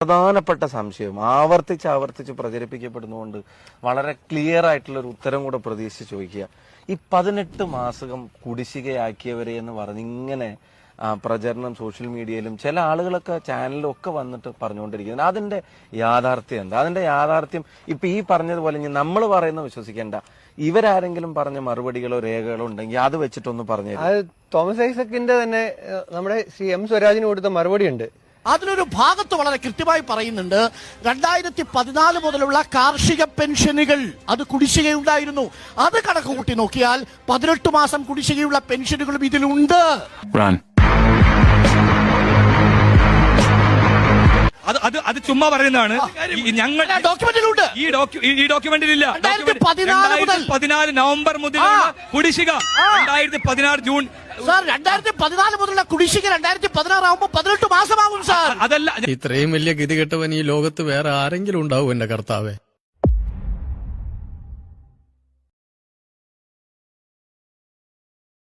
പ്രധാനപ്പെട്ട സംശയം ആവർത്തിച്ച് പ്രചരിപ്പിക്കപ്പെടുന്നതുകൊണ്ട് വളരെ ക്ലിയർ ആയിട്ടുള്ള ഒരു ഉത്തരം കൂടെ പ്രതീക്ഷിച്ച് ചോദിക്കുക. ഈ 18 മാസം കുടിശ്ശികയാക്കിയവരെ എന്ന് പറഞ്ഞ് ഇങ്ങനെ പ്രചരണം സോഷ്യൽ മീഡിയയിലും ചില ആളുകളൊക്കെ ചാനലിലും ഒക്കെ വന്നിട്ട് പറഞ്ഞുകൊണ്ടിരിക്കുന്നത് അതിന്റെ യാഥാർത്ഥ്യം എന്താ? അതിന്റെ യാഥാർത്ഥ്യം ഇപ്പൊ ഈ പറഞ്ഞതുപോലെ നമ്മൾ പറയുന്നത് വിശ്വസിക്കേണ്ട, ഇവരാരെങ്കിലും പറഞ്ഞ മറുപടികളോ രേഖകളോ ഉണ്ടെങ്കിൽ അത് വെച്ചിട്ടൊന്ന് പറഞ്ഞു. അത് തോമസ് ഐസക്കിന്റെ തന്നെ നമ്മുടെ ശ്രീ എം സ്വരാജിന് കൊടുത്ത മറുപടി ഉണ്ട്. അതിലൊരു ഭാഗത്ത് വളരെ കൃത്യമായി പറയുന്നുണ്ട്, 2014 മുതലുള്ള കാർഷിക പെൻഷനുകൾ അത് കുടിശ്ശികയുണ്ടായിരുന്നു. അത് കണക്ക് കൂട്ടി നോക്കിയാൽ 18 മാസം കുടിശ്ശികയുള്ള പെൻഷനുകളും ഇതിലുണ്ട്. അത് ചുമ്മാ പറയുന്നതാണ്. ഞങ്ങൾ ഡോക്യുമെന്റിലുണ്ട്. ഈ ഡോക്യുമെന്റിലില്ല. 2014 നവംബർ മുതലുള്ള കുടിശ്ശിക 2016 ജൂൺ. സാർ 2014 മുതലുള്ള കുടിശ്ശിക 2016 ആവുമ്പോൾ 18 മാസമാകും സാർ. അതല്ല, ഇത്രയും വലിയ ഗതികെട്ടവൻ ഈ ലോകത്ത് വേറെ ആരെങ്കിലും ഉണ്ടാവും എന്റെ കർത്താവേ.